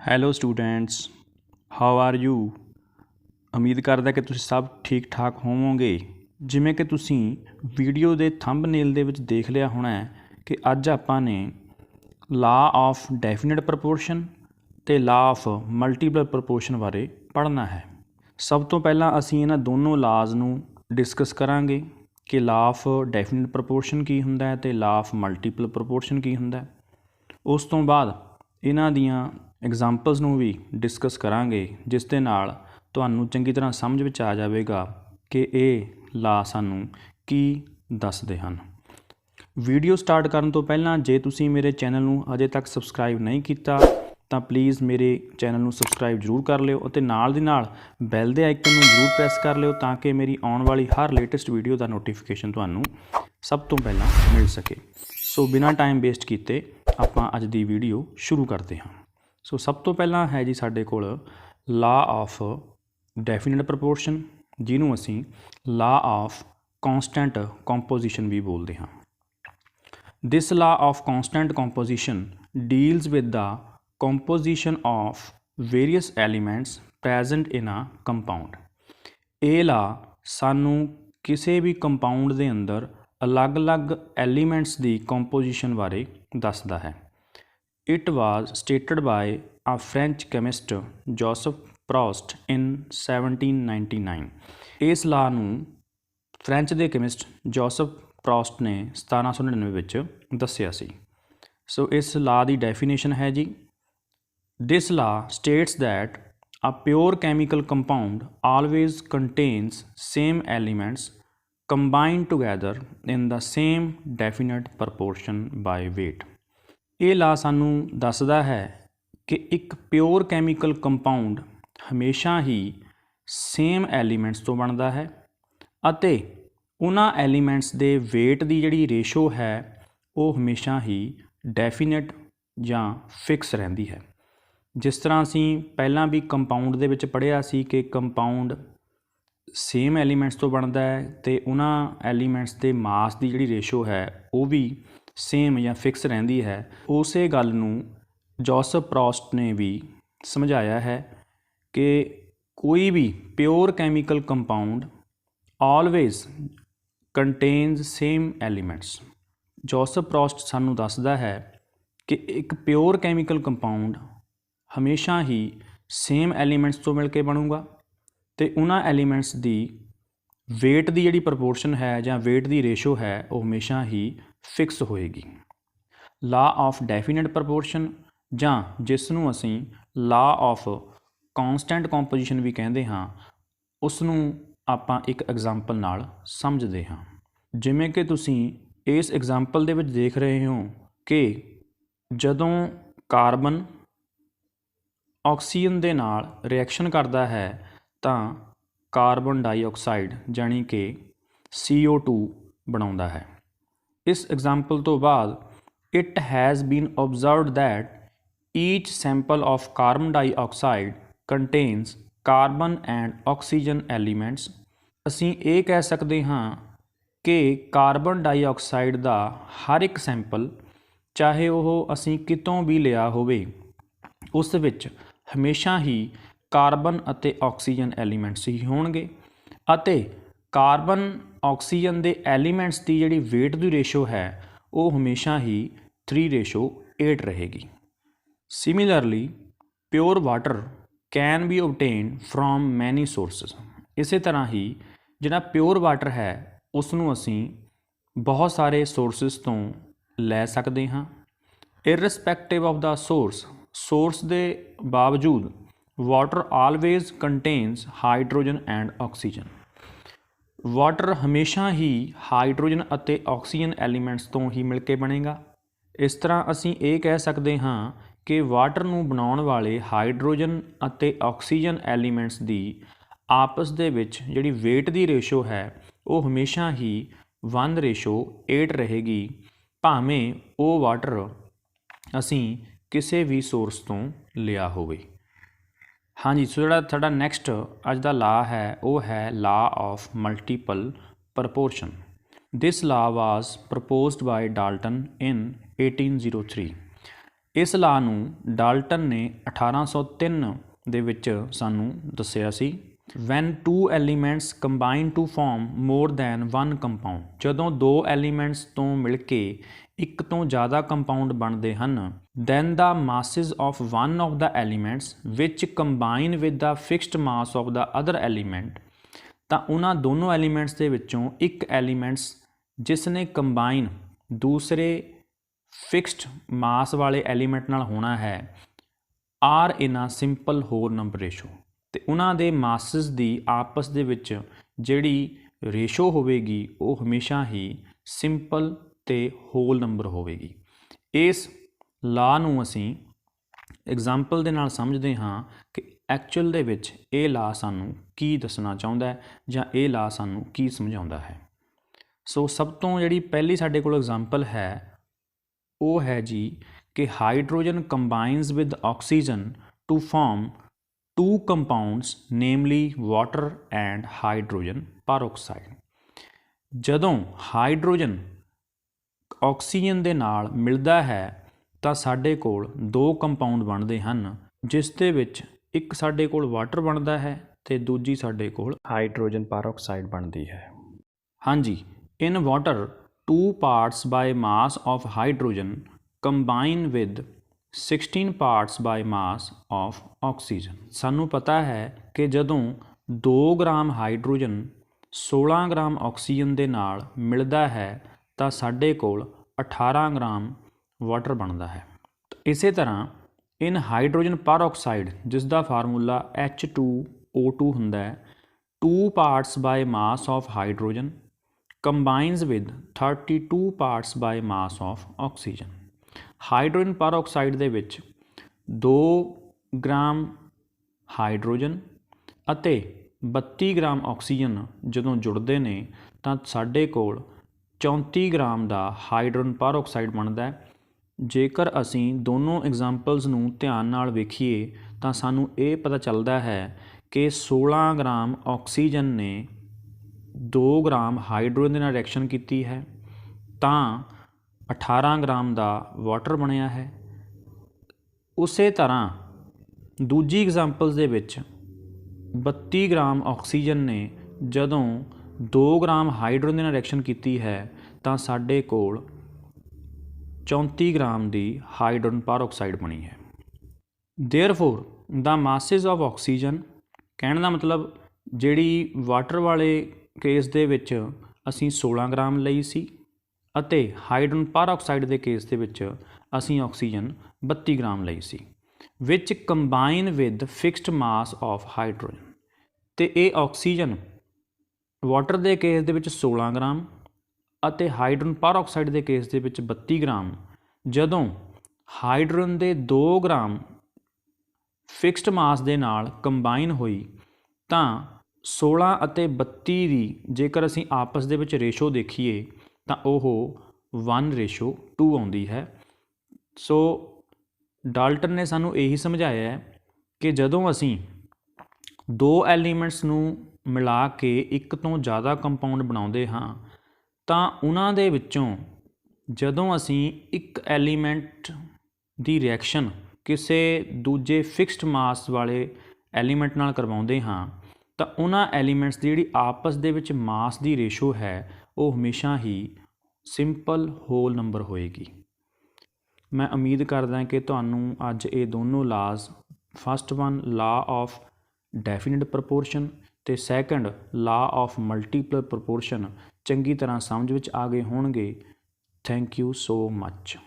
Hello students, how are you. ਉਮੀਦ ਕਰਦਾ ਕਿ ਤੁਸੀਂ ਸਭ ਠੀਕ ਠਾਕ ਹੋਵੋਗੇ। ਜਿਵੇਂ ਕਿ ਤੁਸੀਂ ਵੀਡੀਓ ਦੇ ਥੰਬਨੇਲ ਦੇ ਵਿੱਚ ਦੇਖ ਲਿਆ ਹੋਣਾ ਹੈ ਕਿ ਅੱਜ ਆਪਾਂ ਨੇ ਲਾ ਆਫ ਡੈਫੀਨਿਟ ਪ੍ਰਪੋਰਸ਼ਨ ਅਤੇ ਲਾ ਆਫ ਮਲਟੀਪਲ ਪ੍ਰਪੋਰਸ਼ਨ ਬਾਰੇ ਪੜ੍ਹਨਾ ਹੈ। ਸਭ ਤੋਂ ਪਹਿਲਾਂ ਅਸੀਂ ਇਹਨਾਂ ਦੋਨੋਂ ਲਾਜ਼ ਨੂੰ ਡਿਸਕਸ ਕਰਾਂਗੇ ਕਿ ਲਾ ਆਫ ਡੈਫੀਨਿਟ ਪ੍ਰਪੋਰਸ਼ਨ ਕੀ ਹੁੰਦਾ ਹੈ ਅਤੇ ਲਾ ਆਫ ਮਲਟੀਪਲ ਪ੍ਰਪੋਰਸ਼ਨ ਕੀ ਹੁੰਦਾ ਹੈ। ਉਸ ਤੋਂ ਬਾਅਦ ਇਹਨਾਂ ਦੀਆਂ ਐਗਜ਼ਾਮਪਲਸ ਨੂੰ ਵੀ ਡਿਸਕਸ ਕਰਾਂਗੇ, ਜਿਸ ਦੇ ਨਾਲ ਤੁਹਾਨੂੰ ਚੰਗੀ ਤਰ੍ਹਾਂ ਸਮਝ ਵਿੱਚ ਆ ਜਾਵੇਗਾ ਕਿ ਇਹ ਲਾ ਸਾਨੂੰ ਕੀ ਦੱਸਦੇ ਹਨ। ਵੀਡੀਓ ਸਟਾਰਟ ਕਰਨ ਤੋਂ ਪਹਿਲਾਂ ਜੇ ਤੁਸੀਂ ਮੇਰੇ ਚੈਨਲ ਨੂੰ ਅਜੇ ਤੱਕ ਸਬਸਕ੍ਰਾਈਬ ਨਹੀਂ ਕੀਤਾ ਤਾਂ ਪਲੀਜ਼ ਮੇਰੇ ਚੈਨਲ ਨੂੰ ਸਬਸਕ੍ਰਾਈਬ ਜ਼ਰੂਰ ਕਰ ਲਿਓ ਅਤੇ ਨਾਲ ਦੀ ਨਾਲ ਬੈਲ ਦੇ ਆਈਕਨ ਨੂੰ ਜ਼ਰੂਰ ਪ੍ਰੈਸ ਕਰ ਲਿਓ ਤਾਂ ਕਿ ਮੇਰੀ ਆਉਣ ਵਾਲੀ ਹਰ ਲੇਟੈਸਟ ਵੀਡੀਓ ਦਾ ਨੋਟੀਫਿਕੇਸ਼ਨ ਤੁਹਾਨੂੰ ਸਭ ਤੋਂ ਪਹਿਲਾਂ ਮਿਲ ਸਕੇ। ਸੋ ਬਿਨਾਂ ਟਾਈਮ ਵੇਸਟ ਕੀਤੇ ਆਪਾਂ ਅੱਜ ਦੀ ਵੀਡੀਓ ਸ਼ੁਰੂ ਕਰਦੇ ਹਾਂ। ਸੋ ਸਭ ਤੋਂ ਪਹਿਲਾਂ ਹੈ ਜੀ ਸਾਡੇ ਕੋਲ ਲਾ ਆਫ ਡੈਫੀਨਿਟ ਪ੍ਰਪੋਰਸ਼ਨ, ਜਿਹਨੂੰ ਅਸੀਂ ਲਾ ਆਫ ਕੌਂਸਟੈਂਟ ਕੰਪੋਜੀਸ਼ਨ ਵੀ ਬੋਲਦੇ ਹਾਂ। This law of constant composition deals with the composition of various elements present in a compound. ਇਹ ਲਾ ਸਾਨੂੰ ਕਿਸੇ ਵੀ ਕੰਪਾਊਂਡ ਦੇ ਅੰਦਰ ਅਲੱਗ-ਅਲੱਗ ਐਲੀਮੈਂਟਸ ਦੀ ਕੰਪੋਜੀਸ਼ਨ ਬਾਰੇ ਦੱਸਦਾ ਹੈ। It was stated by a French chemist Joseph Proust in 1799। ਇਸ ਲਾ ਨੂੰ ਫ੍ਰੈਂਚ ਦੇ ਕੈਮਿਸਟ ਜੋਸਫ ਪ੍ਰੋਸਟ ਨੇ 1799 ਵਿੱਚ ਦੱਸਿਆ ਸੀ। ਸੋ ਇਸ ਲਾ ਦੀ ਡੈਫੀਨੇਸ਼ਨ ਹੈ ਜੀ, this law states that a pure chemical compound always contains same elements combined together in the same definite proportion by weight। ਇਹ ਲਾ ਸਾਨੂੰ ਦੱਸਦਾ ਹੈ ਕਿ ਇੱਕ ਪਿਓਰ ਕੈਮੀਕਲ ਕੰਪਾਊਂਡ ਹਮੇਸ਼ਾ ਹੀ ਸੇਮ ਐਲੀਮੈਂਟਸ ਤੋਂ ਬਣਦਾ ਹੈ ਅਤੇ ਉਹਨਾਂ ਐਲੀਮੈਂਟਸ ਦੇ ਵੇਟ ਦੀ ਜਿਹੜੀ ਰੇਸ਼ੋ ਹੈ ਉਹ ਹਮੇਸ਼ਾ ਹੀ ਡੈਫੀਨਿਟ ਜਾਂ ਫਿਕਸ ਰਹਿੰਦੀ ਹੈ। ਜਿਸ ਤਰ੍ਹਾਂ ਅਸੀਂ ਪਹਿਲਾਂ ਵੀ ਕੰਪਾਊਂਡ ਦੇ ਵਿੱਚ ਪੜ੍ਹਿਆ ਸੀ ਕਿ ਕੰਪਾਊਂਡ ਸੇਮ ਐਲੀਮੈਂਟਸ ਤੋਂ ਬਣਦਾ ਹੈ ਅਤੇ ਉਹਨਾਂ ਐਲੀਮੈਂਟਸ ਦੇ ਮਾਸ ਦੀ ਜਿਹੜੀ ਰੇਸ਼ੋ ਹੈ ਉਹ ਵੀ ਸੇਮ ਜਾਂ ਫਿਕਸ ਰਹਿੰਦੀ ਹੈ। ਉਸੇ ਗੱਲ ਨੂੰ ਜੋਸਫ ਪ੍ਰੋਸਟ ਨੇ ਵੀ ਸਮਝਾਇਆ ਹੈ ਕਿ ਕੋਈ ਵੀ pure chemical compound always contains same elements. Joseph Proust ਸਾਨੂੰ ਦੱਸਦਾ ਹੈ ਕਿ ਇੱਕ ਪਿਓਰ ਕੈਮੀਕਲ ਕੰਪਾਊਂਡ ਹਮੇਸ਼ਾ ਹੀ ਸੇਮ ਐਲੀਮੈਂਟਸ ਤੋਂ ਮਿਲ ਕੇ ਬਣੂਗਾ ਅਤੇ ਉਹਨਾਂ ਐਲੀਮੈਂਟਸ ਦੀ ਵੇਟ ਦੀ ਜਿਹੜੀ ਪ੍ਰਪੋਰਸ਼ਨ ਹੈ ਜਾਂ ਵੇਟ ਦੀ ਰੇਸ਼ੋ ਹੈ ਉਹ ਹਮੇਸ਼ਾ ਹੀ ਫਿਕਸ ਹੋਏਗੀ। ਲਾ ਆਫ ਡੈਫੀਨਿਟ ਪ੍ਰਪੋਰਸ਼ਨ ਜਾਂ ਜਿਸ ਨੂੰ ਅਸੀਂ ਲਾ ਆਫ ਕੌਂਸਟੈਂਟ ਕੰਪੋਜੀਸ਼ਨ ਵੀ ਕਹਿੰਦੇ ਹਾਂ, ਉਸ ਨੂੰ ਆਪਾਂ ਇੱਕ ਐਗਜ਼ਾਮਪਲ ਨਾਲ ਸਮਝਦੇ ਹਾਂ। ਜਿਵੇਂ ਕਿ ਤੁਸੀਂ ਇਸ ਐਗਜ਼ਾਮਪਲ ਦੇ ਵਿੱਚ ਦੇਖ ਰਹੇ ਹੋ ਕਿ ਜਦੋਂ ਕਾਰਬਨ ਆਕਸੀਜਨ ਦੇ ਨਾਲ ਰਿਐਕਸ਼ਨ ਕਰਦਾ ਹੈ ਤਾਂ ਕਾਰਬਨ ਡਾਈਆਕਸਾਈਡ ਜਾਣੀ ਕਿ CO2 ਬਣਾਉਂਦਾ ਹੈ। ਇਸ ਐਗਜ਼ਾਮਪਲ ਤੋਂ ਬਾਅਦ it has been observed that each sample of carbon dioxide contains carbon and oxygen elements. ਅਸੀਂ ਇਹ ਕਹਿ ਸਕਦੇ ਹਾਂ ਕਿ ਕਾਰਬਨ ਡਾਈਆਕਸਾਈਡ ਦਾ ਹਰ ਇੱਕ ਸੈਂਪਲ, ਚਾਹੇ ਉਹ ਅਸੀਂ ਕਿਤੋਂ ਵੀ ਲਿਆ ਹੋਵੇ, ਉਸ ਵਿੱਚ ਹਮੇਸ਼ਾ ਹੀ ਕਾਰਬਨ ਅਤੇ ਆਕਸੀਜਨ ਐਲੀਮੈਂਟਸ ਹੀ ਹੋਣਗੇ ਅਤੇ ਕਾਰਬਨ ਆਕਸੀਜਨ ਦੇ ਐਲੀਮੈਂਟਸ ਦੀ ਜਿਹੜੀ ਵੇਟ ਦੀ ਰੇਸ਼ੋ ਹੈ ਉਹ ਹਮੇਸ਼ਾ ਹੀ 3:8 ਰਹੇਗੀ। Similarly pure water can be obtained from many sources. ਇਸੇ ਤਰ੍ਹਾਂ ਹੀ ਜਿਹੜਾ ਪਿਓਰ ਵਾਟਰ ਹੈ ਉਸ ਨੂੰ ਅਸੀਂ ਬਹੁਤ ਸਾਰੇ ਸੋਰਸਿਸ ਤੋਂ ਲੈ ਸਕਦੇ ਹਾਂ। ਇਰਰਿਸਪੈਕਟਿਵ ਆਫ ਦਾ ਸੋਰਸ ਦੇ ਬਾਵਜੂਦ water always contains hydrogen and oxygen. Water ਹਮੇਸ਼ਾ ਹੀ ਹਾਈਡਰੋਜਨ ਅਤੇ ਆਕਸੀਜਨ ਐਲੀਮੈਂਟਸ ਤੋਂ ਹੀ ਮਿਲ ਕੇ ਬਣੇਗਾ। ਇਸ ਤਰ੍ਹਾਂ ਅਸੀਂ ਇਹ ਕਹਿ ਸਕਦੇ ਹਾਂ ਕਿ ਵਾਟਰ ਨੂੰ ਬਣਾਉਣ ਵਾਲੇ ਹਾਈਡਰੋਜਨ ਅਤੇ ਆਕਸੀਜਨ ਐਲੀਮੈਂਟਸ ਦੀ ਆਪਸ ਦੇ ਵਿੱਚ ਜਿਹੜੀ ਵੇਟ ਦੀ ਰੇਸ਼ੋ ਹੈ ਉਹ ਹਮੇਸ਼ਾ ਹੀ 1:8 ਰਹੇਗੀ, ਭਾਵੇਂ ਉਹ ਵਾਟਰ ਅਸੀਂ ਕਿਸੇ ਵੀ ਸੋਰਸ ਤੋਂ ਲਿਆ ਹੋਵੇ। ਹਾਂਜੀ, ਸੋ ਜਿਹੜਾ ਸਾਡਾ ਨੈਕਸਟ ਅੱਜ ਦਾ ਲਾ ਹੈ ਉਹ ਹੈ ਲਾ ਆਫ ਮਲਟੀਪਲ ਪ੍ਰਪੋਰਸ਼ਨ। ਦਿਸ ਲਾ ਵਾਜ਼ ਪ੍ਰਪੋਜ਼ਡ ਬਾਈ ਡਾਲਟਨ ਇਨ 1803। ਇਸ ਲਾ ਨੂੰ ਡਾਲਟਨ ਨੇ 1803 ਦੇ ਵਿੱਚ ਸਾਨੂੰ ਦੱਸਿਆ ਸੀ। When two elements combine to form more than one compound, ਜਦੋਂ ਦੋ ਐਲੀਮੈਂਟਸ ਤੋਂ ਮਿਲ ਕੇ ਇੱਕ ਤੋਂ ਜ਼ਿਆਦਾ ਕੰਪਾਊਂਡ ਬਣਦੇ ਹਨ, then the masses of one of the elements which combine with the fixed mass of the other element, ਤਾਂ ਉਹਨਾਂ ਦੋਨੋਂ ਐਲੀਮੈਂਟਸ ਦੇ ਵਿੱਚੋਂ ਇੱਕ ਐਲੀਮੈਂਟਸ ਜਿਸ ਨੇ ਕੰਬਾਈਨ ਦੂਸਰੇ ਫਿਕਸਡ ਮਾਸ ਵਾਲੇ ਐਲੀਮੈਂਟ ਨਾਲ ਹੋਣਾ ਹੈ, or in a simple whole number ratio, ਅਤੇ ਉਹਨਾਂ ਦੇ ਮਾਸਿਸ ਦੀ ਆਪਸ ਦੇ ਵਿੱਚ ਜਿਹੜੀ ਰੇਸ਼ੋ ਹੋਵੇਗੀ ਉਹ ਹਮੇਸ਼ਾ ਹੀ ਸਿੰਪਲ ਅਤੇ ਹੋਲ ਨੰਬਰ ਹੋਵੇਗੀ। ਇਸ ਲਾ ਨੂੰ ਅਸੀਂ ਐਗਜ਼ਾਮਪਲ ਦੇ ਨਾਲ ਸਮਝਦੇ ਹਾਂ ਕਿ ਐਕਚੁਅਲ ਦੇ ਵਿੱਚ ਇਹ ਲਾ ਸਾਨੂੰ ਕੀ ਦੱਸਣਾ ਚਾਹੁੰਦਾ ਹੈ ਜਾਂ ਇਹ ਲਾ ਸਾਨੂੰ ਕੀ ਸਮਝਾਉਂਦਾ ਹੈ। ਸੋ ਸਭ ਤੋਂ ਜਿਹੜੀ ਪਹਿਲੀ ਸਾਡੇ ਕੋਲ ਐਗਜ਼ਾਮਪਲ ਹੈ ਉਹ ਹੈ ਜੀ ਕਿ hydrogen combines with oxygen to form two compounds namely water and hydrogen peroxide। ਜਦੋਂ ਹਾਈਡਰੋਜਨ ਆਕਸੀਜਨ ਦੇ ਨਾਲ ਮਿਲਦਾ ਹੈ ਤਾਂ ਸਾਡੇ ਕੋਲ ਦੋ ਕੰਪਾਊਂਡ ਬਣਦੇ ਹਨ, ਜਿਸ ਦੇ ਵਿੱਚ ਇੱਕ ਸਾਡੇ ਕੋਲ ਵਾਟਰ ਬਣਦਾ ਹੈ ਅਤੇ ਦੂਜੀ ਸਾਡੇ ਕੋਲ ਹਾਈਡਰੋਜਨ ਪੈਰੋਕਸਾਈਡ ਬਣਦੀ ਹੈ। ਹਾਂਜੀ, ਇਨ water 2 parts by mass of hydrogen combine with 16 parts by mass of oxygen। ਸਾਨੂੰ ਪਤਾ ਹੈ ਕਿ ਜਦੋਂ 2 ਗ੍ਰਾਮ ਹਾਈਡਰੋਜਨ 16 ਗ੍ਰਾਮ ਆਕਸੀਜਨ ਦੇ ਨਾਲ ਮਿਲਦਾ ਹੈ ਤਾਂ ਸਾਡੇ ਕੋਲ 18 ਗ੍ਰਾਮ ਵਾਟਰ ਬਣਦਾ ਹੈ। ਇਸੇ ਤਰ੍ਹਾਂ ਇਨ ਹਾਈਡਰੋਜਨ ਪੈਰੋਕਸਾਈਡ, ਜਿਸ ਦਾ ਫਾਰਮੂਲਾ H2O2 ਹੁੰਦਾ ਹੈ, 2 parts by mass of hydrogen combines with 32 parts by mass of oxygen। Hydrogen peroxide ਦੇ ਵਿੱਚ 2 ਗ੍ਰਾਮ ਹਾਈਡਰੋਜਨ ਅਤੇ 32 ਗ੍ਰਾਮ ਆਕਸੀਜਨ ਜਦੋਂ ਜੁੜਦੇ ਨੇ ਤਾਂ ਸਾਡੇ ਕੋਲ 34 ਗ੍ਰਾਮ ਦਾ ਹਾਈਡਰੋਜਨ ਪੈਰੋਕਸਾਈਡ ਬਣਦਾ ਹੈ। ਜੇਕਰ ਅਸੀਂ ਦੋਨੋਂ ਐਗਜ਼ਾਮਪਲਸ ਨੂੰ ਧਿਆਨ ਨਾਲ ਵੇਖੀਏ ਤਾਂ ਸਾਨੂੰ ਇਹ ਪਤਾ ਚੱਲਦਾ ਹੈ ਕਿ 16 ਗ੍ਰਾਮ ਆਕਸੀਜਨ ਨੇ 2 ਗ੍ਰਾਮ ਹਾਈਡਰੋਜਨ ਦੇ ਨਾਲ ਰਿਐਕਸ਼ਨ ਕੀਤੀ ਹੈ ਤਾਂ 18 ਗ੍ਰਾਮ ਦਾ ਵਾਟਰ ਬਣਿਆ ਹੈ। ਉਸੇ ਤਰ੍ਹਾਂ ਦੂਜੀ ਐਗਜ਼ਾਮਪਲਸ ਦੇ ਵਿੱਚ 32 ਗ੍ਰਾਮ ਆਕਸੀਜਨ ਨੇ ਜਦੋਂ 2 ਗ੍ਰਾਮ ਹਾਈਡਰੋਜਨ ਦੇ ਨਾਲ ਰਿਐਕਸ਼ਨ ਕੀਤੀ ਹੈ ਤਾਂ ਸਾਡੇ ਕੋਲ 34 ਗ੍ਰਾਮ ਦੀ ਹਾਈਡਰੋਜਨ ਪੈਰੋਕਸਾਈਡ ਬਣੀ ਹੈ। ਦੇਅਰਫੋਰ ਦਾ ਮਾਸਿਸ ਆਫ ਆਕਸੀਜਨ, ਕਹਿਣ ਦਾ ਮਤਲਬ ਜਿਹੜੀ ਵਾਟਰ ਵਾਲੇ ਕੇਸ ਦੇ ਵਿੱਚ ਅਸੀਂ 16 ਗ੍ਰਾਮ ਲਈ ਸੀ ਅਤੇ ਹਾਈਡਰੋਜਨ ਪੈਰੋਕਸਾਈਡ ਦੇ ਕੇਸ ਦੇ ਵਿੱਚ ਅਸੀਂ ਆਕਸੀਜਨ 32 ਗ੍ਰਾਮ ਲਈ ਸੀ, ਵਿਚ combine with fixed mass of hydrogen. ਅਤੇ ਇਹ ਆਕਸੀਜਨ ਵਾਟਰ ਦੇ ਕੇਸ ਦੇ ਵਿੱਚ 16 ਗ੍ਰਾਮ ਅਤੇ ਹਾਈਡਰੋਜਨ ਪੈਰੋਕਸਾਈਡ ਦੇ ਕੇਸ ਦੇ ਵਿੱਚ 32 ਗ੍ਰਾਮ, ਜਦੋਂ ਹਾਈਡਰੋਜਨ ਦੇ 2 ਗ੍ਰਾਮ ਫਿਕਸਡ ਮਾਸ ਦੇ ਨਾਲ ਕੰਬਾਈਨ ਹੋਈ ਤਾਂ 16 ਅਤੇ 32 ਦੀ ਜੇਕਰ ਅਸੀਂ ਆਪਸ ਦੇ ਵਿੱਚ ਰੇਸ਼ੋ ਦੇਖੀਏ ਤਾਂ ਉਹ 1:2 ਆਉਂਦੀ ਹੈ। ਸੋ ਡਾਲਟਨ ਨੇ ਸਾਨੂੰ ਇਹੀ ਸਮਝਾਇਆ ਹੈ ਕਿ ਜਦੋਂ ਅਸੀਂ ਦੋ ਐਲੀਮੈਂਟਸ ਨੂੰ ਮਿਲਾ ਕੇ ਇੱਕ ਤੋਂ ਜ਼ਿਆਦਾ ਕੰਪਾਊਂਡ ਬਣਾਉਂਦੇ ਹਾਂ ਤਾਂ ਉਹਨਾਂ ਦੇ ਵਿੱਚੋਂ ਜਦੋਂ ਅਸੀਂ ਇੱਕ ਐਲੀਮੈਂਟ ਦੀ ਰਿਐਕਸ਼ਨ ਕਿਸੇ ਦੂਜੇ ਫਿਕਸਡ ਮਾਸ ਵਾਲੇ ਐਲੀਮੈਂਟ ਨਾਲ ਕਰਵਾਉਂਦੇ ਹਾਂ ਤਾਂ ਉਹਨਾਂ ਐਲੀਮੈਂਟਸ ਦੀ ਜਿਹੜੀ ਆਪਸ ਦੇ ਵਿੱਚ ਮਾਸ ਦੀ ਰੇਸ਼ੋ ਹੈ ਉਹ ਹਮੇਸ਼ਾ ਹੀ ਸਿੰਪਲ ਹੋਲ ਨੰਬਰ ਹੋਏਗੀ। ਮੈਂ ਉਮੀਦ ਕਰਦਾ ਕਿ ਤੁਹਾਨੂੰ ਅੱਜ ਇਹ ਦੋਨੋਂ laws, first one law of definite proportion ਅਤੇ second law of multiple proportion ਚੰਗੀ ਤਰ੍ਹਾਂ ਸਮਝ ਵਿੱਚ ਆ ਗਏ ਹੋਣਗੇ। Thank you so much.